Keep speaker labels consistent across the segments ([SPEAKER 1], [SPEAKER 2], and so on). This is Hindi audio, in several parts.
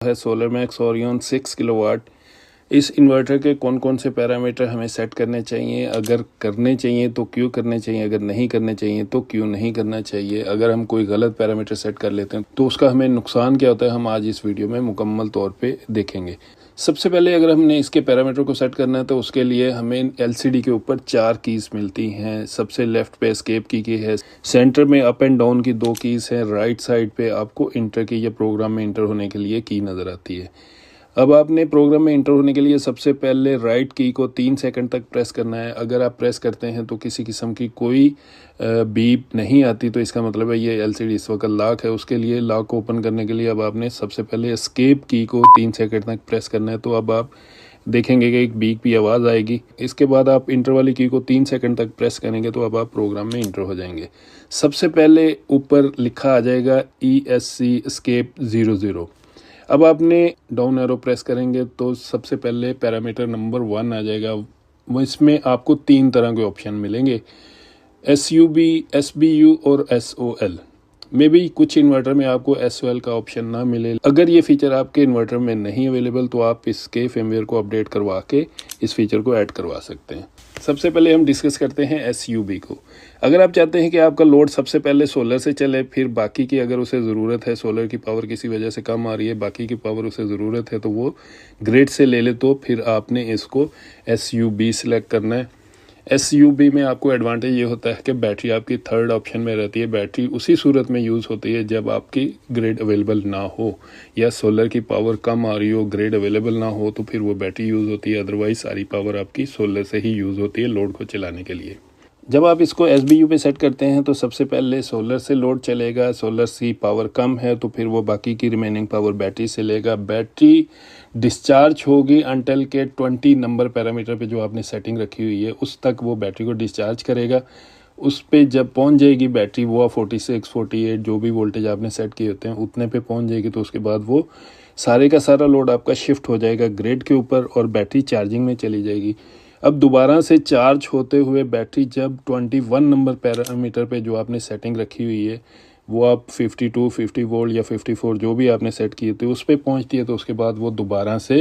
[SPEAKER 1] है सोलर मैक्स ओरियन 6 किलोवाट। इस इन्वर्टर के कौन कौन से पैरामीटर हमें सेट करने चाहिए, अगर करने चाहिए तो क्यों करने चाहिए, अगर नहीं करने चाहिए तो क्यों नहीं करना चाहिए, अगर हम कोई गलत पैरामीटर सेट कर लेते हैं तो उसका हमें नुकसान क्या होता है, हम आज इस वीडियो में मुकम्मल तौर पे देखेंगे। सबसे पहले अगर हमने इसके पैरामीटर को सेट करना है तो उसके लिए हमें एलसीडी के ऊपर 4 कीज़ मिलती हैं। सबसे लेफ्ट पे एस्केप की है, सेंटर में अप एंड डाउन की 2 कीज़ हैं, राइट साइड पे आपको इंटर की या प्रोग्राम में इंटर होने के लिए की नज़र आती है। अब आपने प्रोग्राम में इंटर होने के लिए सबसे पहले राइट की को 3 सेकंड तक प्रेस करना है। अगर आप प्रेस करते हैं तो किसी किस्म की कोई बीप नहीं आती तो इसका मतलब है ये एलसीडी इस वक्त लॉक है। उसके लिए लॉक को ओपन करने के लिए अब आपने सबसे पहले एस्केप की को 3 सेकंड तक प्रेस करना है। तो अब आप देखेंगे कि एक बीप की आवाज़ आएगी। इसके बाद आप इंटर वाली की को 3 सेकंड तक प्रेस करेंगे तो अब आप प्रोग्राम में इंटर हो जाएंगे। सबसे पहले ऊपर लिखा आ जाएगा ESC एस्केप 00। अब आपने डाउन एरो प्रेस करेंगे तो सबसे पहले पैरामीटर नंबर 1 आ जाएगा। इसमें आपको 3 तरह के ऑप्शन मिलेंगे, SUB, SBU और SOL। मे भी कुछ इन्वर्टर में आपको SOL का ऑप्शन ना मिले। अगर ये फीचर आपके इन्वर्टर में नहीं अवेलेबल तो आप इसके फर्मवेयर को अपडेट करवा के इस फीचर को ऐड करवा सकते हैं। सबसे पहले हम डिस्कस करते हैं SUB को। अगर आप चाहते हैं कि आपका लोड सबसे पहले सोलर से चले, फिर बाकी की अगर उसे ज़रूरत है, सोलर की पावर किसी वजह से कम आ रही है, बाकी की पावर उसे ज़रूरत है तो वो ग्रिड से ले ले, तो फिर आपने इसको SUB सिलेक्ट करना है। SUB में आपको एडवांटेज ये होता है कि बैटरी आपकी थर्ड ऑप्शन में रहती है। बैटरी उसी सूरत में यूज़ होती है जब आपकी ग्रिड अवेलेबल ना हो या सोलर की पावर कम आ रही हो, ग्रिड अवेलेबल ना हो तो फिर वो बैटरी यूज़ होती है। अदरवाइज़ सारी पावर आपकी सोलर से ही यूज़ होती है लोड को चलाने के लिए। जब आप इसको SBU पे सेट करते हैं तो सबसे पहले सोलर से लोड चलेगा। सोलर से पावर कम है तो फिर वो बाकी की रिमेनिंग पावर बैटरी से लेगा। बैटरी डिस्चार्ज होगी अंटिल के 20 नंबर पैरामीटर पे जो आपने सेटिंग रखी हुई है उस तक वो बैटरी को डिस्चार्ज करेगा। उस पे जब पहुंच जाएगी बैटरी, वो 46, 48 जो भी वोल्टेज आपने सेट किए होते हैं उतने पे पहुंच जाएगी तो उसके बाद वो सारे का सारा लोड आपका शिफ्ट हो जाएगा ग्रिड के ऊपर और बैटरी चार्जिंग में चली जाएगी। अब दोबारा से चार्ज होते हुए बैटरी जब 21 नंबर पैरामीटर पे जो आपने सेटिंग रखी हुई है वो आप 52, 50 वोल्ट या 54 जो भी आपने सेट किए थे उस पर पहुँचती है तो उसके बाद वो दोबारा से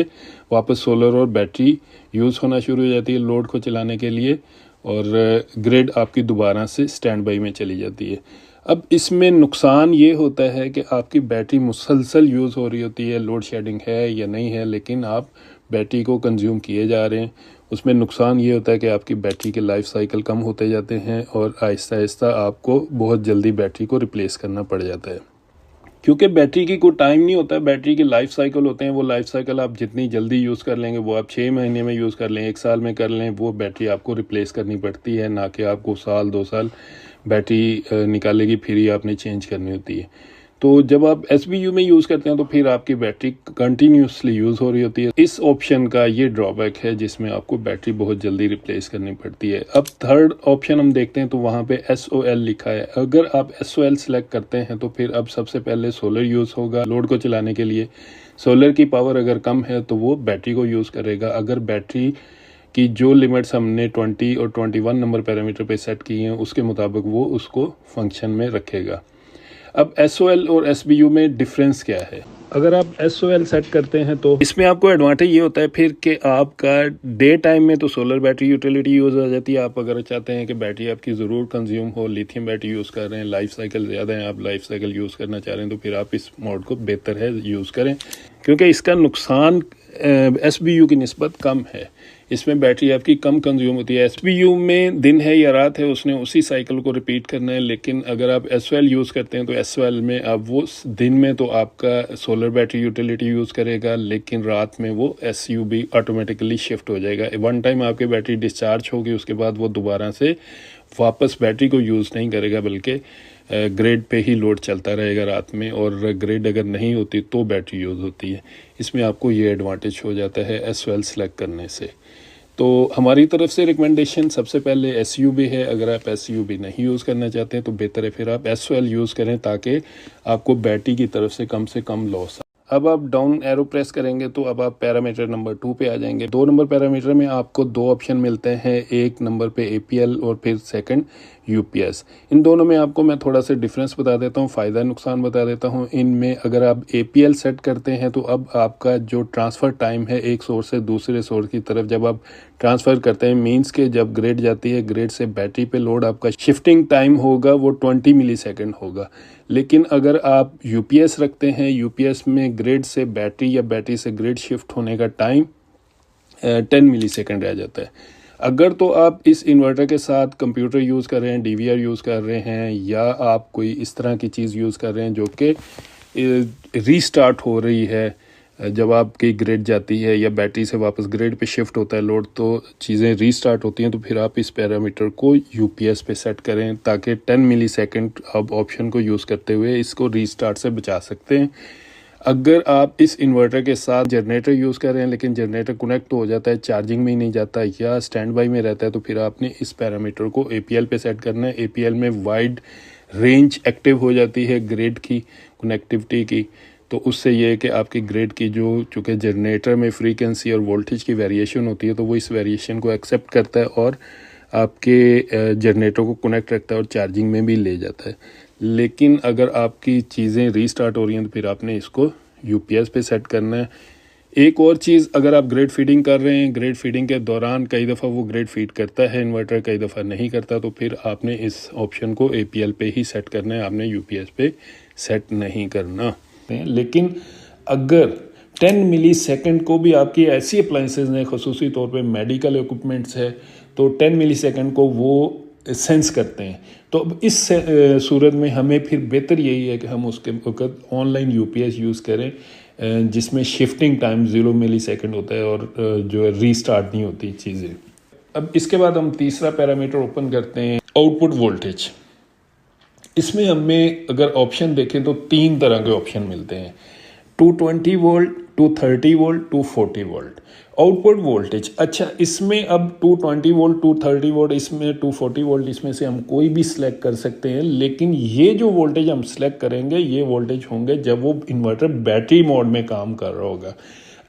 [SPEAKER 1] वापस सोलर और बैटरी यूज़ होना शुरू हो जाती है लोड को चलाने के लिए और ग्रिड आपकी दोबारा से स्टैंड बाई में चली जाती है। अब इसमें नुकसान ये होता है कि आपकी बैटरी मुसलसल यूज़ हो रही होती है, लोड शेडिंग है या नहीं है, लेकिन आप बैटरी को कंज्यूम किए जा रहे हैं। उसमें नुकसान ये होता है कि आपकी बैटरी के लाइफ साइकिल कम होते जाते हैं और आहिस्ता आहिस्ता आपको बहुत जल्दी बैटरी को रिप्लेस करना पड़ जाता है। क्योंकि बैटरी की कोई टाइम नहीं होता है, बैटरी के लाइफ साइकिल होते हैं। वो लाइफ साइकिल आप जितनी जल्दी यूज़ कर लेंगे, वो आप 6 महीने में यूज़ कर लें, 1 साल में कर लें, वो बैटरी आपको रिप्लेस करनी पड़ती है, ना कि आपको साल 2 साल बैटरी निकालेगी फिर ही आपने चेंज करनी होती है। तो जब आप SBU में यूज़ करते हैं तो फिर आपकी बैटरी कंटिन्यूसली यूज़ हो रही होती है। इस ऑप्शन का ये ड्रॉबैक है जिसमें आपको बैटरी बहुत जल्दी रिप्लेस करनी पड़ती है। अब थर्ड ऑप्शन हम देखते हैं तो वहाँ पे SOL लिखा है। अगर आप SOL सेलेक्ट करते हैं तो फिर अब सबसे पहले सोलर यूज़ होगा लोड को चलाने के लिए। सोलर की पावर अगर कम है तो वो बैटरी को यूज़ करेगा। अगर बैटरी की जो लिमिट्स हमने 20 और 21 नंबर पैरामीटर पे सेट की हैं उसके मुताबिक वो उसको फंक्शन में रखेगा। अब SOL और SBU में डिफरेंस क्या है? अगर आप SOL सेट करते हैं तो इसमें आपको एडवांटेज ये होता है फिर कि आपका डे टाइम में तो सोलर बैटरी यूटिलिटी यूज़ हो जाती है। आप अगर चाहते हैं कि बैटरी आपकी ज़रूर कंज्यूम हो, लिथियम बैटरी यूज़ कर रहे हैं, लाइफ साइकिल ज़्यादा है, आप लाइफ साइकिल यूज़ करना चाह रहे हैं तो फिर आप इस मोड को बेहतर है यूज़ करें, क्योंकि इसका नुकसान SBU की निस्बत कम है। इसमें बैटरी आपकी कम कंज्यूम होती है। SBU में दिन है या रात है उसने उसी साइकिल को रिपीट करना है, लेकिन अगर आप SOL यूज़ करते हैं तो SOL में आप वो दिन में तो आपका सोलर बैटरी यूटिलिटी यूज़ करेगा, लेकिन रात में वो SUB ऑटोमेटिकली शिफ्ट हो जाएगा। वन टाइम आपकी बैटरी डिस्चार्ज होगी उसके बाद वो दोबारा से वापस बैटरी को यूज़ नहीं करेगा, बल्कि ग्रिड पे ही लोड चलता रहेगा रात में, और ग्रिड अगर नहीं होती तो बैटरी यूज़ होती है। इसमें आपको ये एडवांटेज हो जाता है SOL सेलेक्ट करने से। तो हमारी तरफ से रिकमेंडेशन सबसे पहले SUB है। अगर आप SUB नहीं यूज़ करना चाहते हैं तो बेहतर है फिर आप SOL यूज़ करें ताकि आपको बैटरी की तरफ से कम लॉस अब आप डाउन एरो प्रेस करेंगे तो अब आप पैरामीटर नंबर 2 पे आ जाएंगे। 2 नंबर पैरामीटर में आपको 2 ऑप्शन मिलते हैं, एक नंबर पे APL और फिर सेकंड UPS। इन दोनों में आपको मैं थोड़ा सा डिफरेंस बता देता हूँ, फ़ायदा नुकसान बता देता हूँ। इनमें अगर आप APL सेट करते हैं तो अब आपका जो ट्रांसफ़र टाइम है एक सोर्स से दूसरे सोर्स की तरफ जब आप ट्रांसफ़र करते हैं, मीन्स के जब ग्रिड जाती है, ग्रिड से बैटरी पे लोड, आपका शिफ्टिंग टाइम होगा वो 20 मिलीसेकंड होगा। लेकिन अगर आप UPS रखते हैं, UPS में ग्रिड से बैटरी या बैटरी से ग्रिड शिफ्ट होने का टाइम 10 मिलीसेकंड रह जाता है। अगर तो आप इस इन्वर्टर के साथ कंप्यूटर यूज़ कर रहे हैं, DVR यूज़ कर रहे हैं, या आप कोई इस तरह की चीज़ यूज़ कर रहे हैं जो कि रीस्टार्ट हो रही है जब आपकी ग्रिड जाती है या बैटरी से वापस ग्रिड पे शिफ्ट होता है लोड, तो चीज़ें रीस्टार्ट होती हैं, तो फिर आप इस पैरामीटर को UPS पे सेट करें ताकि 10 मिलीसेकंड अब ऑप्शन को यूज़ करते हुए इसको रीस्टार्ट से बचा सकते हैं। अगर आप इस इन्वर्टर के साथ जनरेटर यूज़ कर रहे हैं लेकिन जनरेटर कनेक्ट हो जाता है, चार्जिंग में ही नहीं जाता या स्टैंड बाई में रहता है, तो फिर आपने इस पैरामीटर को APL पे सेट करना है। APL में वाइड रेंज एक्टिव हो जाती है ग्रिड की कनेक्टिविटी की, तो उससे ये है कि आपकी ग्रिड की जो चूँकि जनरेटर में फ्रीक्वेंसी और वोल्टेज की वेरिएशन होती है तो वो इस वेरिएशन को एक्सेप्ट करता है और आपके जनरेटर को कनेक्ट रखता है और चार्जिंग में भी ले जाता है। लेकिन अगर आपकी चीज़ें रीस्टार्ट हो रही हैं तो फिर आपने इसको UPS पे सेट करना है। एक और चीज़, अगर आप ग्रिड फीडिंग कर रहे हैं, ग्रिड फीडिंग के दौरान कई दफ़ा वो ग्रिड फीड करता है इन्वर्टर, कई दफ़ा नहीं करता, तो फिर आपने इस ऑप्शन को APL पे ही सेट करना है, आपने UPS पे सेट नहीं करना। लेकिन अगर 10 मिलीसेकंड को भी आपकी ऐसी अप्लाइंसेज हैं, खसूसी तौर पे मेडिकल इक्विपमेंट्स है, तो 10 मिलीसेकंड को वो सेंस करते हैं, तो अब इस सूरत में हमें फिर बेहतर यही है कि हम उसके वक्त ऑनलाइन UPS यूज़ करें जिसमें शिफ्टिंग टाइम 0 मिलीसेकंड होता है और जो है रीस्टार्ट नहीं होती चीज़ें। अब इसके बाद हम तीसरा पैरामीटर ओपन करते हैं, आउटपुट वोल्टेज। इसमें हमें अगर ऑप्शन देखें तो 3 तरह के ऑप्शन मिलते हैं, 220 volt, 230 volt, 240 volt output voltage. अच्छा, इसमें अब 220 वोल्ट, 230 वोल्ट, इसमें 240 वोल्ट, इसमें से हम कोई भी सिलेक्ट कर सकते हैं, लेकिन ये जो वोल्टेज हम सिलेक्ट करेंगे ये वोल्टेज होंगे जब वो इन्वर्टर बैटरी मोड में काम कर रहा होगा।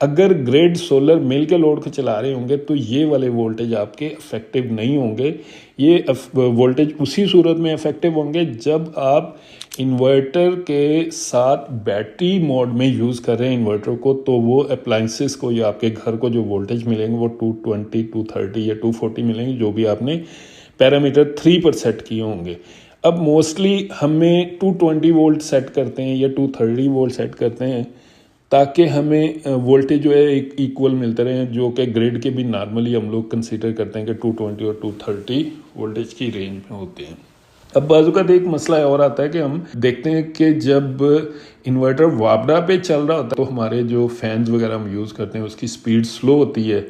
[SPEAKER 1] अगर ग्रिड सोलर मिल के लोड को चला रहे होंगे तो ये वाले वोल्टेज आपके इफेक्टिव नहीं होंगे। ये वोल्टेज उसी सूरत में इफेक्टिव होंगे जब आप इन्वर्टर के साथ बैटरी मोड में यूज़ कर रहे हैं इन्वर्टर को, तो वो अप्लाइंसेस को या आपके घर को जो वोल्टेज मिलेंगे वो 220, 230 या 240 मिलेंगे, जो भी आपने पैरामीटर 3 पर सेट किए होंगे। अब मोस्टली हमें 220 वोल्ट सेट करते हैं या 230 वोल्ट सेट करते हैं ताकि हमें वोल्टेज जो है एक इक्वल मिलते रहे, जो कि ग्रिड के भी नॉर्मली हम लोग कंसीडर करते हैं कि 220 और 230 वोल्टेज की रेंज में होते हैं। अब बाजू का एक मसला और आता है कि हम देखते हैं कि जब इन्वर्टर वापडा पे चल रहा होता है तो हमारे जो फैंस वगैरह हम यूज़ करते हैं उसकी स्पीड स्लो होती है,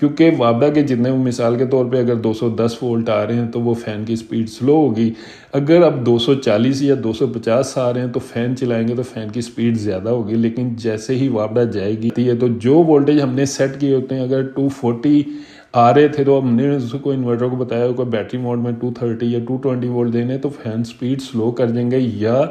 [SPEAKER 1] क्योंकि वापडा के जितने, मिसाल के तौर पे अगर 210 वोल्ट आ रहे हैं तो वो फ़ैन की स्पीड स्लो होगी। अगर अब 240 या 250 आ रहे हैं तो फ़ैन चलाएंगे तो फ़ैन की स्पीड ज़्यादा होगी। लेकिन जैसे ही वापडा जाएगी तो जो वोल्टेज हमने सेट किए होते हैं, अगर 240 आ रहे थे तो हमने उसको इन्वर्टर को बताया होगा बैटरी मोड में 230 या 220 वोल्ट देने, तो फैन स्पीड स्लो कर देंगे या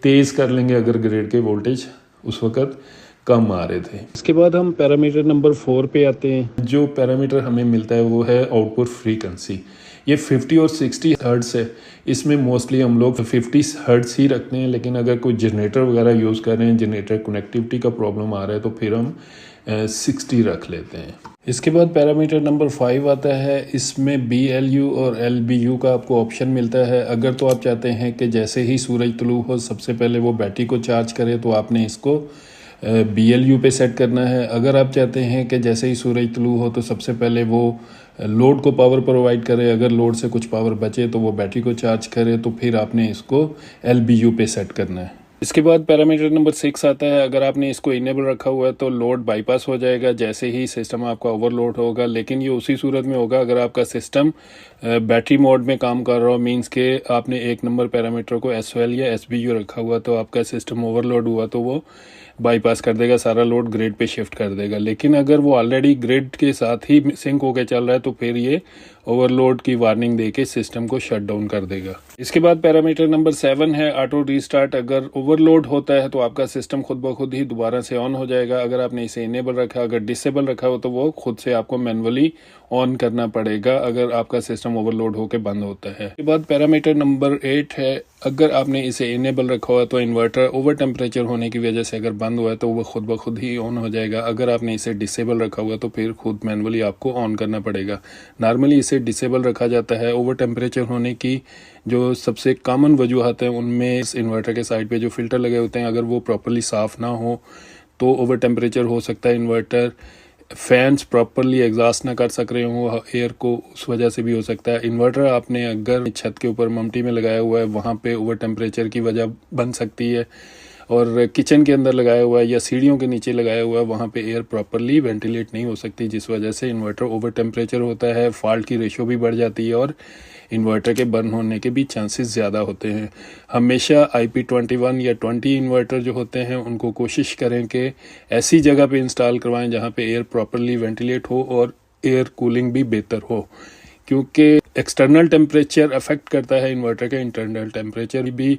[SPEAKER 1] तेज़ कर लेंगे अगर ग्रिड के वोल्टेज उस वक्त कम आ रहे थे। इसके बाद हम पैरामीटर नंबर 4 पे आते हैं। जो पैरामीटर हमें मिलता है वो है आउटपुट फ्रीक्वेंसी। ये 50 और 60 हर्ट्ज़ है। इसमें मोस्टली हम लोग 50 हर्ट्ज़ ही रखते हैं, लेकिन अगर कोई जनरेटर वगैरह यूज़ कर रहे हैं, जनरेटर कनेक्टिविटी का प्रॉब्लम आ रहा है, तो फिर हम 60 रख लेते हैं। इसके बाद पैरामीटर नंबर 5 आता है। इसमें BLU और LBU का आपको ऑप्शन मिलता है। अगर तो आप चाहते हैं कि जैसे ही सूरज तुलू हो सबसे पहले वो बैटरी को चार्ज करे, तो आपने इसको BLU पे सेट करना है। अगर आप चाहते हैं कि जैसे ही सूरज तुलू हो तो सबसे पहले वो लोड को पावर प्रोवाइड करे, अगर लोड से कुछ पावर बचे तो वो बैटरी को चार्ज करे, तो फिर आपने इसको LBU पे सेट करना है। इसके बाद पैरामीटर नंबर 6 आता है। अगर आपने इसको इनेबल रखा हुआ है तो लोड बाईपास हो जाएगा जैसे ही सिस्टम आपका ओवरलोड होगा, लेकिन ये उसी सूरत में होगा अगर आपका सिस्टम बैटरी मोड में काम कर रहा हो, मींस के आपने 1 नंबर पैरामीटर को SOL या SBU रखा हुआ, तो आपका सिस्टम ओवरलोड हुआ तो वो बाईपास कर देगा, सारा लोड ग्रिड पे शिफ्ट कर देगा। लेकिन अगर वो ऑलरेडी ग्रिड के साथ ही सिंक होकर चल रहा है तो फिर ये ओवरलोड की वार्निंग देके सिस्टम को शट डाउन कर देगा। इसके बाद पैरामीटर नंबर 7 है ऑटो रीस्टार्ट। अगर ओवरलोड होता है तो आपका सिस्टम खुद ब खुद ही दोबारा से ऑन हो जाएगा। अगर आपने इसे इनेबल रखा, अगर डिसेबल रखा हो तो वो खुद से आपको मैनुअली ऑन करना पड़ेगा अगर आपका सिस्टम ओवरलोड होकर बंद होता है। इसके बाद पैरामीटर नंबर 8 है, अगर आपने इसे इनेबल रखा हुआ तो इन्वर्टर ओवर टेम्परेचर होने की वजह से अगर बंद हुआ है तो वो खुद ब खुद ही ऑन हो जाएगा। अगर आपने इसे डिसेबल रखा हुआ तो फिर खुद मैनुअली आपको ऑन करना पड़ेगा। नॉर्मली इसे डिसेबल रखा जाता है। ओवर टेम्परेचर होने की जो सबसे कॉमन वजूहत है उनमें इस इन्वर्टर के साइड पे जो फिल्टर लगे होते हैं अगर वो प्रॉपरली साफ़ ना हो तो ओवर टेम्परेचर हो सकता है। इन्वर्टर फैंस प्रॉपरली एग्जॉस्ट ना कर सक रहे हो एयर को, उस वजह से भी हो सकता है। इन्वर्टर आपने अगर छत के ऊपर ममटी में लगाया हुआ है वहाँ पे ओवर टेम्परेचर की वजह बन सकती है। और किचन के अंदर लगाया हुआ है या सीढ़ियों के नीचे लगाया हुआ है वहाँ पे एयर प्रॉपरली वेंटिलेट नहीं हो सकती, जिस वजह से इन्वर्टर ओवर टेम्परेचर होता है। फॉल्ट की रेशो भी बढ़ जाती है और इन्वर्टर के बर्न होने के भी चांसेस ज़्यादा होते हैं। हमेशा IP21 या 20 इन्वर्टर जो होते हैं उनको कोशिश करें कि ऐसी जगह पे इंस्टॉल करवाएं जहाँ पे एयर प्रॉपरली वेंटिलेट हो और एयर कूलिंग भी बेहतर हो, क्योंकि एक्सटर्नल टेम्परेचर अफेक्ट करता है इन्वर्टर के इंटरनल टेम्परेचर भी।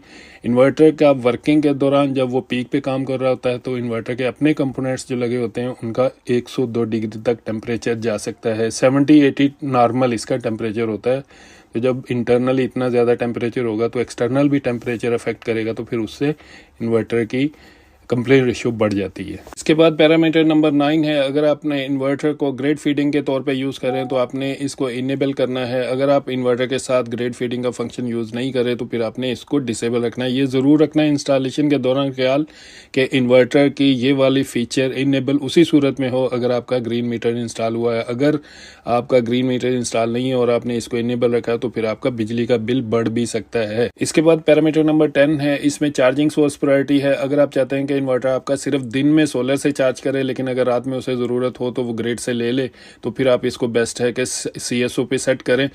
[SPEAKER 1] इन्वर्टर का वर्किंग के दौरान जब वो पीक पे काम कर रहा होता है तो इन्वर्टर के अपने कंपोनेंट्स जो लगे होते हैं उनका 102 डिग्री तक टेम्परेचर जा सकता है। 70-80 नॉर्मल इसका टेम्परेचर होता है। तो जब इंटरनली इतना ज़्यादा टेम्परेचर होगा तो एक्सटर्नल भी टेम्परेचर अफेक्ट करेगा, तो फिर उससे इन्वर्टर की कंप्लेन रेशियो बढ़ जाती है। इसके बाद पैरामीटर नंबर 9 है, अगर आपने इन्वर्टर को ग्रेड फीडिंग के तौर पे यूज़ करें तो आपने इसको इनेबल करना है। अगर आप इन्वर्टर के साथ ग्रेड फीडिंग का फंक्शन यूज़ नहीं करें तो फिर आपने इसको डिसेबल रखना है। ये ज़रूर रखना है इंस्टॉलेशन के दौरान ख्याल कि इन्वर्टर की ये वाली फीचर इनेबल उसी सूरत में हो अगर आपका ग्रीन मीटर इंस्टॉल हुआ है। अगर आपका ग्रीन मीटर इंस्टॉल नहीं है और आपने इसको इनेबल रखा है तो फिर आपका बिजली का बिल बढ़ भी सकता है। इसके बाद पैरामीटर नंबर 10 है, इसमें चार्जिंग सोर्स प्रायोरिटी है। अगर आप चाहते हैं कि इन्वर्टर आपका सिर्फ दिन में सोलर से चार्ज करे लेकिन अगर रात में उसे ज़रूरत हो तो वो ग्रिड से ले ले, तो फिर आप इसको बेस्ट है कि CSO पे सेट करें।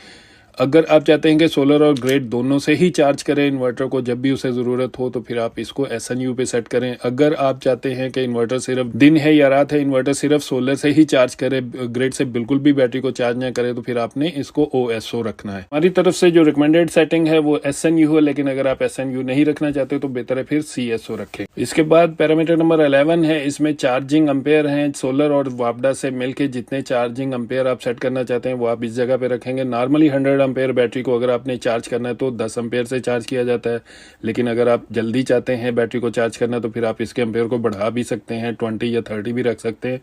[SPEAKER 1] अगर आप चाहते हैं कि सोलर और ग्रिड दोनों से ही चार्ज करें इन्वर्टर को जब भी उसे ज़रूरत हो तो फिर आप इसको SNU पे सेट करें। अगर आप चाहते हैं कि इन्वर्टर सिर्फ दिन है या रात है, इन्वर्टर सिर्फ सोलर से ही चार्ज करे, ग्रिड से बिल्कुल भी बैटरी को चार्ज ना करे, तो फिर आपने इसको OSO रखना है। हमारी तरफ से जो रिकमेंडेड सेटिंग है वो SNU है, लेकिन अगर आप SNU नहीं रखना चाहते तो बेहतर है फिर CSO रखें। इसके बाद पैरामीटर नंबर 11 है, इसमें चार्जिंग अम्पेयर हैं। सोलर और वापडा से मिलकर जितने चार्जिंग अम्पेयर आप सेट करना चाहते हैं वो आप इस जगह पे रखेंगे। नॉर्मली 100 एम्पेयर बैटरी को अगर आपने चार्ज करना है तो 10 एम्पेयर से चार्ज किया जाता है, लेकिन अगर आप जल्दी चाहते हैं बैटरी को चार्ज करना तो फिर आप इसके एम्पेयर को बढ़ा भी सकते हैं, 20 या 30 भी रख सकते हैं।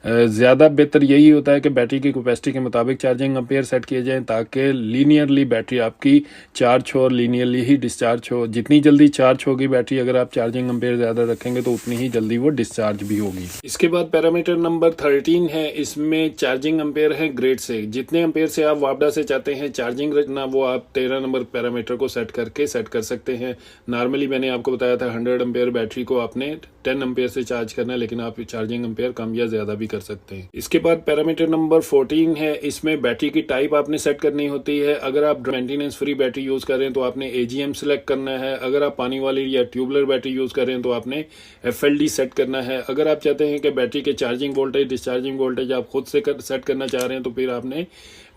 [SPEAKER 1] ज़्यादा बेहतर यही होता है कि बैटरी की कैपेसिटी के मुताबिक चार्जिंग अम्पेयर सेट किए जाएं ताकि लीनियरली बैटरी आपकी चार्ज हो और लीनियरली ही डिस्चार्ज हो। जितनी जल्दी चार्ज होगी बैटरी, अगर आप चार्जिंग अम्पेयर ज़्यादा रखेंगे तो उतनी ही जल्दी वो डिस्चार्ज भी होगी। इसके बाद पैरामीटर नंबर 13 है, इसमें चार्जिंग अम्पेयर है ग्रेड से। जितने अम्पेयर से आप वापडा से चाहते हैं चार्जिंग रखना वो आप 13 नंबर पैरामीटर को सेट करके सेट कर सकते हैं। नॉर्मली मैंने आपको बताया था 100 एम्पेयर बैटरी को आपने 10 एम्पेयर से चार्ज करना है, लेकिन आप चार्जिंग एम्पेयर कम या ज़्यादा भी कर सकते हैं। इसके बाद पैरामीटर नंबर 14 है, इसमें बैटरी की टाइप आपने सेट करनी होती है। अगर आप मेंटेनेंस फ्री बैटरी यूज करें तो आपने AGM सेलेक्ट करना है। अगर आप पानी वाली या ट्यूबलर बैटरी यूज करें तो आपने FLD सेट करना है। अगर आप चाहते हैं कि बैटरी के चार्जिंग वोल्टेज डिस्चार्जिंग वोल्टेज आप खुद से सेट करना चाह रहे हैं तो फिर आपने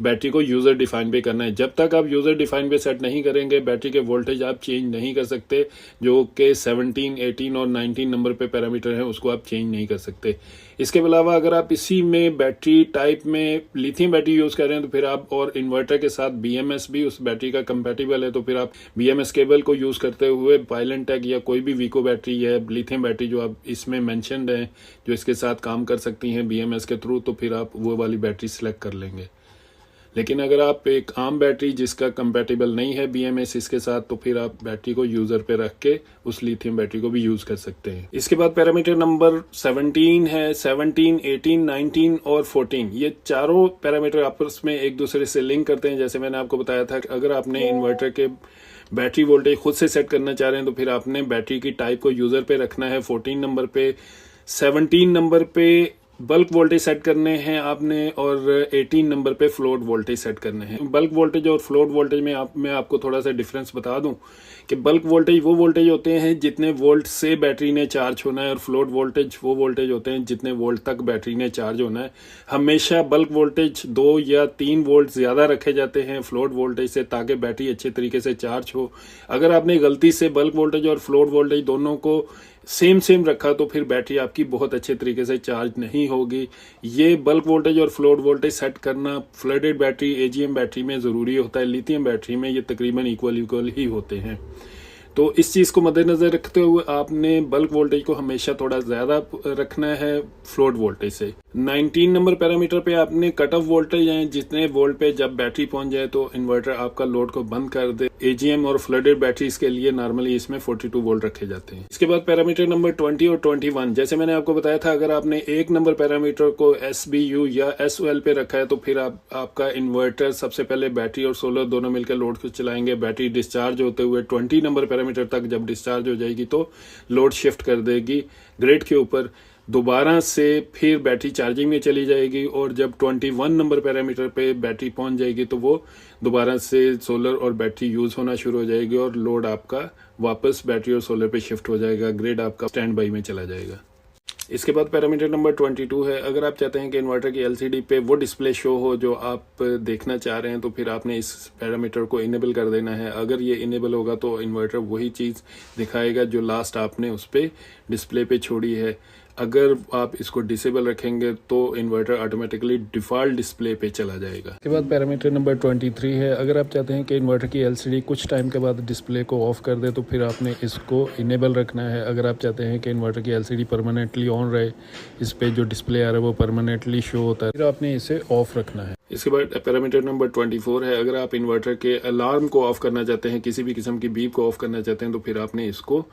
[SPEAKER 1] बैटरी को यूजर डिफाइन पे करना है। जब तक आप यूजर डिफाइन पे सेट नहीं करेंगे बैटरी के वोल्टेज आप चेंज नहीं कर सकते। जो कि 17, 18 और 19 नंबर पे पैरामीटर है उसको आप चेंज नहीं कर सकते। इसके अलावा अगर आप इसी में बैटरी टाइप में लिथियम बैटरी यूज कर रहे हैं तो फिर आप और इन्वर्टर के साथ BMS भी उस बैटरी का कंपैटिबल है तो फिर आप BMS केबल को यूज करते हुए पाइलेंटेक या कोई भी वीको बैटरी या लिथियम बैटरी जो आप इसमें मेंशन्ड है जो इसके साथ काम कर सकती हैं BMS के थ्रू, तो फिर आप वो वाली बैटरी सिलेक्ट कर लेंगे। लेकिन अगर आप एक आम बैटरी जिसका कंपैटिबल नहीं है BMS इसके साथ तो फिर आप बैटरी को यूजर पे रख के उस लिथियम बैटरी को भी यूज कर सकते हैं। इसके बाद पैरामीटर नंबर 17 है। 17, 18, 19 और 14 ये चारों पैरामीटर आपस में एक दूसरे से लिंक करते हैं। जैसे मैंने आपको बताया था कि अगर आपने इन्वर्टर के बैटरी वोल्टेज खुद से सेट करना चाह रहे हैं तो फिर आपने बैटरी की टाइप को यूजर पे रखना है 14 नंबर पे। 17 नंबर पे बल्क वोल्टेज सेट करने हैं आपने और 18 नंबर पे फ्लोट वोल्टेज सेट करने हैं। बल्क वोल्टेज और फ्लोट वोल्टेज में मैं आपको थोड़ा सा डिफरेंस बता दूं कि बल्क वोल्टेज वो वोल्टेज होते हैं जितने वोल्ट से बैटरी ने चार्ज होना है, और फ्लोट वोल्टेज वो वोल्टेज होते हैं जितने वोल्ट तक बैटरी ने चार्ज होना है। हमेशा बल्क वोल्टेज 2 या 3 वोल्ट ज़्यादा रखे जाते हैं फ्लोट वोल्टेज से, ताकि बैटरी अच्छे तरीके से चार्ज हो। अगर आपने गलती से बल्क वोल्टेज और फ्लोट वोल्टेज दोनों को सेम रखा तो फिर बैटरी आपकी बहुत अच्छे तरीके से चार्ज नहीं होगी। ये बल्क वोल्टेज और फ्लोट वोल्टेज सेट करना फ्लडेड बैटरी, एजीएम बैटरी में ज़रूरी होता है। लिथियम बैटरी में ये तकरीबन इक्वल ही होते हैं। तो इस चीज़ को मद्देनज़र रखते हुए आपने बल्क वोल्टेज को हमेशा थोड़ा ज़्यादा रखना है फ्लोट वोल्टेज से। 19 नंबर पैरामीटर पे आपने कट ऑफ वोल्टेज हैं, जितने वोल्ट पे जब बैटरी पहुंच जाए तो इन्वर्टर आपका लोड को बंद कर दे। एजीएम और फ्लडेड बैटरीज के लिए नॉर्मली इसमें 42 वोल्ट रखे जाते हैं। इसके बाद पैरामीटर नंबर 20 और 21, जैसे मैंने आपको बताया था, अगर आपने 1 नंबर पैरामीटर को SBU या SOL पे रखा है तो फिर आपका इन्वर्टर सबसे पहले बैटरी और सोलर दोनों मिलकर लोड को चलाएंगे। बैटरी डिस्चार्ज होते हुए 20 नंबर पैरामीटर तक जब डिस्चार्ज हो जाएगी तो लोड शिफ्ट कर देगी ग्रिड के ऊपर। दोबारा से फिर बैटरी चार्जिंग में चली जाएगी और जब 21 नंबर पैरामीटर पे बैटरी पहुंच जाएगी तो वो दोबारा से सोलर और बैटरी यूज होना शुरू हो जाएगी और लोड आपका वापस बैटरी और सोलर पे शिफ्ट हो जाएगा। ग्रिड आपका स्टैंड बाई में चला जाएगा। इसके बाद पैरामीटर नंबर 22 है, अगर आप चाहते हैं कि इन्वर्टर की LCD पे वो डिस्प्ले शो हो जो आप देखना चाह रहे हैं तो फिर आपने इस पैरामीटर को इनेबल कर देना है। अगर ये इनेबल होगा तो इन्वर्टर वही चीज़ दिखाएगा जो लास्ट आपने उस पर डिस्प्ले पे छोड़ी है। अगर आप इसको डिसेबल रखेंगे तो इन्वर्टर ऑटोमेटिकली डिफ़ॉल्ट डिस्प्ले पे चला जाएगा। इसके बाद पैरामीटर नंबर 23 है, अगर आप चाहते हैं कि इन्वर्टर की LCD कुछ टाइम के बाद डिस्प्ले को ऑफ कर दे तो फिर आपने इसको इनेबल रखना है। अगर आप चाहते हैं कि इन्वर्टर की LCD परमानेंटली ऑन रहे, इस पे जो डिस्प्ले आ रहा है वो परमानेंटली शो होता है, फिर आपने इसे ऑफ रखना है। इसके बाद पैरामीटर नंबर 24 है, अगर आप इन्वर्टर के अलार्म को ऑफ करना चाहते हैं, किसी भी किस्म की बीप को ऑफ करना चाहते हैं तो फिर आपने इसको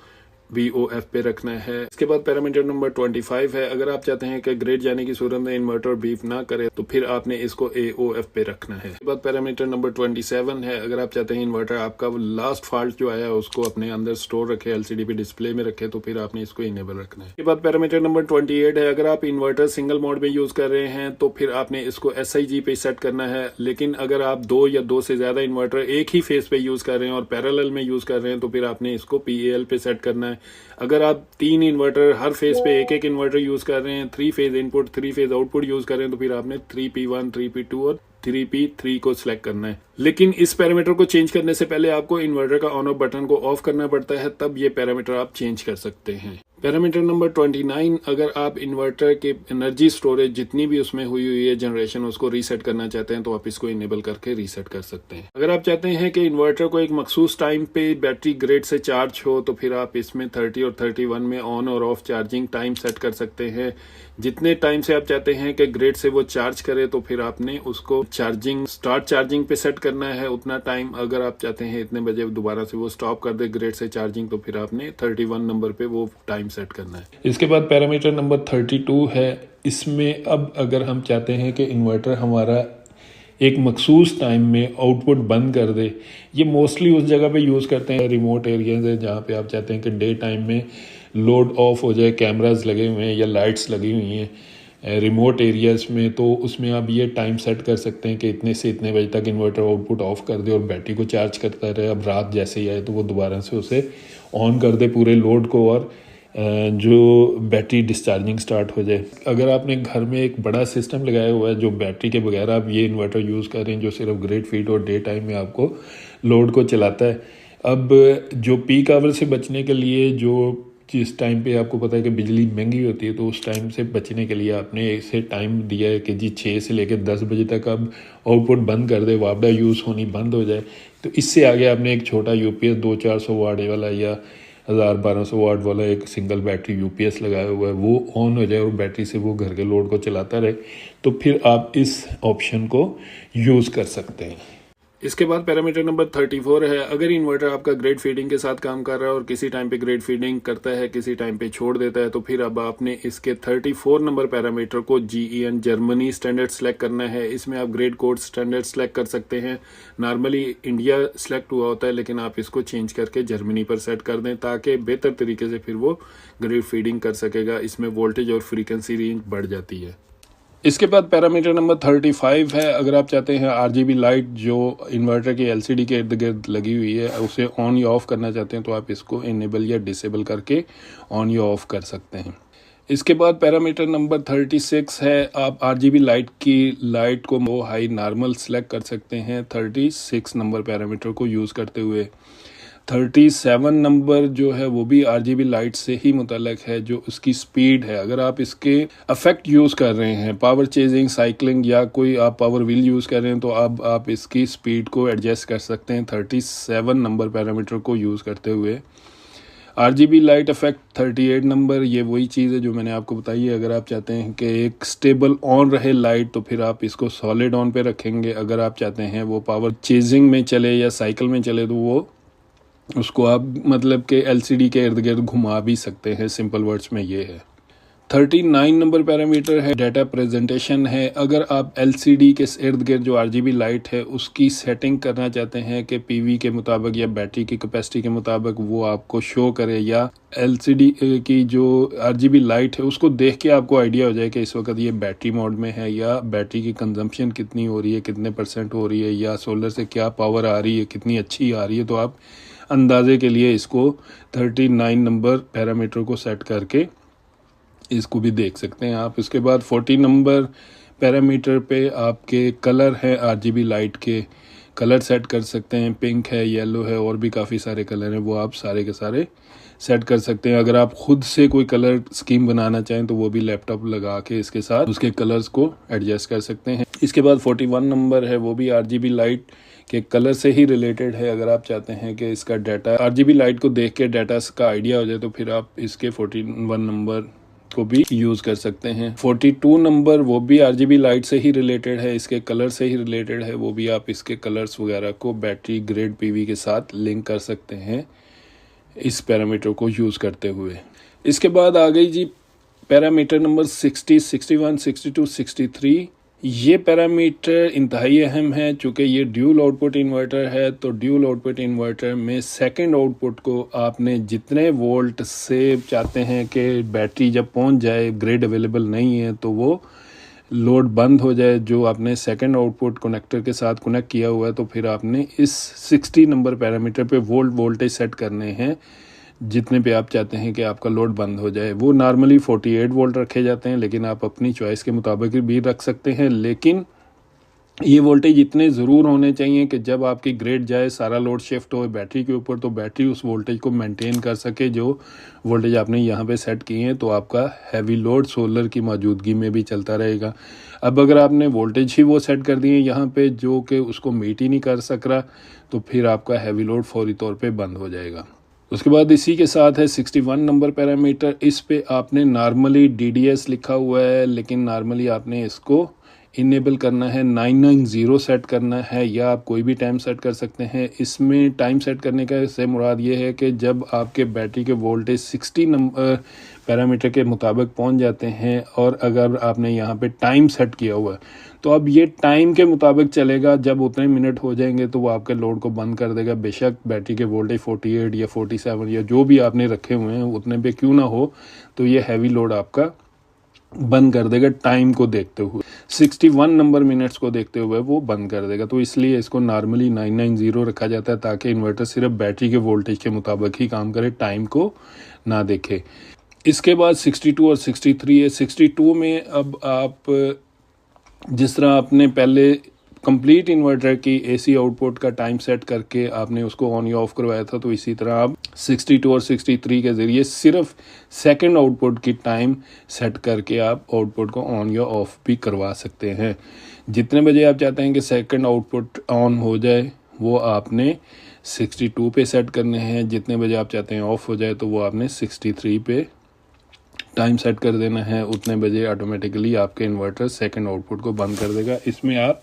[SPEAKER 1] BOF पे रखना है। इसके बाद पैरामीटर नंबर 25 है, अगर आप चाहते हैं कि ग्रिड जाने की सूरत में इन्वर्टर बीप ना करे तो फिर आपने इसको AOF पे रखना है। इसके बाद पैरामीटर नंबर 27 है, अगर आप चाहते हैं इन्वर्टर आपका लास्ट फॉल्ट जो आया है उसको अपने अंदर स्टोर रखे, LCD पे डिस्प्ले में रखे, तो फिर आपने इसको इनेबल रखना है। इसके बाद पैरामीटर नंबर 28 है, अगर आप इन्वर्टर सिंगल मोड में यूज कर रहे हैं तो फिर आपने इसको SIG पे सेट करना है। लेकिन अगर आप 2 या 2 से ज्यादा इन्वर्टर एक ही फेज पे यूज कर रहे हैं और पैरेलल में यूज कर रहे हैं तो फिर आपने इसको PAL पे सेट करना है। अगर आप 3 इन्वर्टर हर फेज पे एक इन्वर्टर यूज कर रहे हैं, 3 phase input 3 phase output use कर रहे हैं तो फिर आपने 3P1 3P2 और 3P3 को सिलेक्ट करना है। लेकिन इस पैरामीटर को चेंज करने से पहले आपको इन्वर्टर का ऑन ऑफ बटन को ऑफ करना पड़ता है, तब ये पैरामीटर आप चेंज कर सकते हैं। पैरामीटर नंबर 29, अगर आप इन्वर्टर के एनर्जी स्टोरेज जितनी भी उसमें हुई है जनरेशन उसको रीसेट करना चाहते हैं तो आप इसको इनेबल करके रीसेट कर सकते हैं। अगर आप चाहते हैं कि इन्वर्टर को एक मखसूस टाइम पे बैटरी ग्रिड से चार्ज हो तो फिर आप इसमें 30 और 31 में ऑन और ऑफ चार्जिंग टाइम सेट कर सकते हैं। जितने टाइम से आप चाहते हैं कि ग्रिड से वो चार्ज करे तो फिर आपने उसको चार्जिंग स्टार्ट चार्जिंग पे सेट करना है उतना टाइम। अगर आप चाहते हैं इतने बजे दोबारा से वो स्टॉप कर दे ग्रिड से चार्जिंग तो फिर आपने 31 नंबर पे वो टाइम सेट करना है। इसके बाद पैरामीटर नंबर 32 है, इसमें अब अगर हम चाहते हैं कि इन्वर्टर हमारा एक मखसूस टाइम में आउटपुट बंद कर दे, ये मोस्टली उस जगह पे यूज़ करते हैं रिमोट एरियाज है जहाँ पे आप चाहते हैं कि डे टाइम में लोड ऑफ हो जाए, कैमरास लगे हुए हैं या लाइट्स लगी हुई हैं रिमोट एरियाज में, तो उसमें आप ये टाइम सेट कर सकते हैं कि इतने से इतने बजे तक इन्वर्टर आउटपुट ऑफ कर दे और बैटरी को चार्ज करता रहे। अब रात जैसे ही आए तो वो दोबारा से उसे ऑन कर दे पूरे लोड को और जो बैटरी डिस्चार्जिंग स्टार्ट हो जाए। अगर आपने घर में एक बड़ा सिस्टम लगाया हुआ है जो बैटरी के बगैर आप ये इन्वर्टर यूज़ कर रहे हैं जो सिर्फ ग्रिड फीड और डे टाइम में आपको लोड को चलाता है, अब जो पीक आवर से बचने के लिए जो जिस टाइम पे आपको पता है कि बिजली महंगी होती है तो उस टाइम से बचने के लिए आपने इसे टाइम दिया है कि जी 6 से लेकर 10 बजे तक अब आउटपुट बंद कर दे, वापडा यूज़ होनी बंद हो जाए। तो इससे आगे आपने एक छोटा UPS 200-400 वाट वाला या 1000-1200 वाट वाला एक सिंगल बैटरी UPS लगाया हुआ है, वो ऑन हो जाए और बैटरी से वो घर के लोड को चलाता रहे, तो फिर आप इस ऑप्शन को यूज़ कर सकते हैं। इसके बाद पैरामीटर नंबर 34 है, अगर इन्वर्टर आपका ग्रेड फीडिंग के साथ काम कर रहा है और किसी टाइम पे ग्रेड फीडिंग करता है, किसी टाइम पे छोड़ देता है, तो फिर अब आपने इसके 34 नंबर पैरामीटर को GEN जर्मनी स्टैंडर्ड सेलेक्ट करना है। इसमें आप ग्रेड कोड स्टैंडर्ड सेलेक्ट कर सकते हैं। नॉर्मली इंडिया सेलेक्ट हुआ होता है, लेकिन आप इसको चेंज करके जर्मनी पर सेट कर दें ताकि बेहतर तरीके से फिर वो ग्रेड फीडिंग कर सकेगा। इसमें वोल्टेज और फ्रीक्वेंसी रेंज बढ़ जाती है। इसके बाद पैरामीटर नंबर 35 है, अगर आप चाहते हैं RGB लाइट जो इन्वर्टर की LCD के इर्द गिर्द लगी हुई है उसे ऑन या ऑफ करना चाहते हैं, तो आप इसको इनेबल या डिसेबल करके ऑन या ऑफ कर सकते हैं। इसके बाद पैरामीटर नंबर 36 है, आप RGB लाइट की लाइट को लो हाई नॉर्मल सेलेक्ट कर सकते हैं 36 नंबर पैरामीटर को यूज़ करते हुए। 37 नंबर जो है वो भी RGB लाइट से ही मुतल्लक है, जो उसकी स्पीड है। अगर आप इसके इफेक्ट यूज़ कर रहे हैं, पावर चेजिंग, साइकिलिंग या कोई आप पावर व्हील यूज़ कर रहे हैं, तो अब आप इसकी स्पीड को एडजस्ट कर सकते हैं 37 नंबर पैरामीटर को यूज़ करते हुए। RGB लाइट इफेक्ट 38 नंबर, ये वही चीज़ है जो मैंने आपको बताई है। अगर आप चाहते हैं कि एक स्टेबल ऑन रहे लाइट, तो फिर आप इसको सॉलिड ऑन पे रखेंगे। अगर आप चाहते हैं वो पावर चेजिंग में चले या साइकिल में चले, तो वो उसको आप मतलब के LCD के इर्द गिर्द घुमा भी सकते हैं। सिंपल वर्ड्स में ये है। 39 नंबर पैरामीटर है, डाटा प्रेजेंटेशन है। अगर आप LCD के इर्द गिर्द जो RGB लाइट है उसकी सेटिंग करना चाहते हैं कि PV के मुताबिक या बैटरी की कैपेसिटी के मुताबिक वो आपको शो करे, या LCD की जो RGB लाइट है उसको देख के आपको आइडिया हो जाए कि इस वक्त ये बैटरी मोड में है, या बैटरी की कंजम्पशन कितनी हो रही है, कितने % हो रही है, या सोलर से क्या पावर आ रही है, कितनी अच्छी आ रही है, तो आप अंदाजे के लिए इसको 39 नंबर पैरामीटर को सेट करके इसको भी देख सकते हैं आप। इसके बाद 40 नंबर पैरामीटर पे आपके कलर है, RGB लाइट के कलर सेट कर सकते हैं। पिंक है, येलो है, और भी काफ़ी सारे कलर हैं, वो आप सारे के सारे सेट कर सकते हैं। अगर आप खुद से कोई कलर स्कीम बनाना चाहें तो वो भी लैपटॉप लगा के इसके साथ उसके कलर्स को एडजस्ट कर सकते हैं। इसके बाद 41 नंबर है, वो भी RGB लाइट के कलर से ही रिलेटेड है। अगर आप चाहते हैं कि इसका डाटा RGB लाइट को देख के डाटा का आइडिया हो जाए, तो फिर आप इसके 41 नंबर को भी यूज़ कर सकते हैं। 42 नंबर वो भी RGB लाइट से ही रिलेटेड है, इसके कलर से ही रिलेटेड है। वो भी आप इसके कलर्स वगैरह को बैटरी ग्रेड PV के साथ लिंक कर सकते हैं इस पैरामीटर को यूज़ करते हुए। इसके बाद आ गई जी पैरामीटर नंबर 60, 61, 62, 63। ये पैरामीटर इंतहाई अहम है, चूँकि ये ड्यूल आउटपुट इन्वर्टर है। तो ड्यूल आउटपुट इन्वर्टर में सेकंड आउटपुट को आपने जितने वोल्ट से चाहते हैं कि बैटरी जब पहुंच जाए, ग्रिड अवेलेबल नहीं है, तो वो लोड बंद हो जाए, जो आपने सेकंड आउटपुट कनेक्टर के साथ कनेक्ट किया हुआ है, तो फिर आपने इस 60 नंबर पैरामीटर पे वोल्टेज सेट करने हैं जितने पे आप चाहते हैं कि आपका लोड बंद हो जाए। वो नॉर्मली 48 वोल्ट रखे जाते हैं, लेकिन आप अपनी चॉइस के मुताबिक भी रख सकते हैं। लेकिन ये वोल्टेज इतने ज़रूर होने चाहिए कि जब आपकी ग्रिड जाए, सारा लोड शिफ्ट हो बैटरी के ऊपर, तो बैटरी उस वोल्टेज को मेंटेन कर सके जो वोल्टेज आपने यहाँ पे सेट किए हैं। तो आपका हैवी लोड सोलर की मौजूदगी में भी चलता रहेगा। अब अगर आपने वोल्टेज ही वो सेट कर दिए यहाँ पे जो कि उसको मीट ही नहीं कर सक रहा, तो फिर आपका हैवी लोड फौरी तौर पर बंद हो जाएगा। उसके बाद इसी के साथ है 61 नंबर पैरामीटर। इस पे आपने नॉर्मली DDS लिखा हुआ है, लेकिन नॉर्मली आपने इसको इनेबल करना है, 990 सेट करना है, या आप कोई भी टाइम सेट कर सकते हैं। इसमें टाइम सेट करने का से मुराद ये है कि जब आपके बैटरी के वोल्टेज 60 नंबर पैरामीटर के मुताबिक पहुंच जाते हैं, और अगर आपने यहाँ पे टाइम सेट किया हुआ है, तो अब ये टाइम के मुताबिक चलेगा। जब उतने मिनट हो जाएंगे तो वो आपके लोड को बंद कर देगा। बेशक बैटरी के वोल्टेज 48 या 47 या जो भी आपने रखे हुए हैं उतने पे क्यों ना हो, तो ये हैवी लोड आपका बंद कर देगा टाइम को देखते हुए। 61 नंबर मिनट्स को देखते हुए वो बंद कर देगा। तो इसलिए इसको नॉर्मली 990 रखा जाता है, ताकि इन्वर्टर सिर्फ बैटरी के वोल्टेज के मुताबिक ही काम करे, टाइम को ना देखे। इसके बाद 62 और 63 है। 62 में अब आप जिस तरह आपने पहले कंप्लीट इन्वर्टर की AC आउटपुट का टाइम सेट करके आपने उसको ऑन या ऑफ करवाया था, तो इसी तरह आप 62 और 63 के ज़रिए सिर्फ सेकंड आउटपुट की टाइम सेट करके आप आउटपुट को ऑन या ऑफ भी करवा सकते हैं। जितने बजे आप चाहते हैं कि सेकंड आउटपुट ऑन हो जाए, वो आपने 62 पे सेट करने हैं। जितने बजे आप चाहते हैं ऑफ हो जाए, तो वो आपने 63 पे टाइम सेट कर देना है। उतने बजे ऑटोमेटिकली आपके इन्वर्टर सेकंड आउटपुट को बंद कर देगा। इसमें आप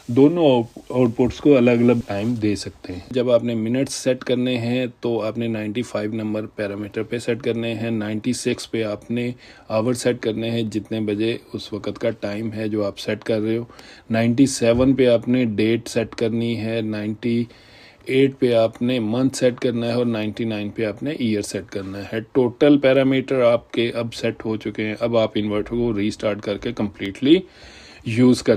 [SPEAKER 1] दोनों आउटपुट्स को अलग अलग टाइम दे सकते हैं। जब आपने मिनट्स सेट करने हैं तो आपने 95 नंबर पैरामीटर पे सेट करने हैं, 96 पे आपने आवर सेट करने हैं, जितने बजे उस वक़्त का टाइम है जो आप सेट कर रहे हो। 97 पे आपने डेट सेट करनी है, 98 पे आपने मंथ सेट करना है और 99 पे आपने ईयर सेट करना है। टोटल पैरामीटर आपके अब सेट हो चुके हैं। अब आप इन्वर्टर को रीस्टार्ट करके कम्प्लीटली यूज़ कर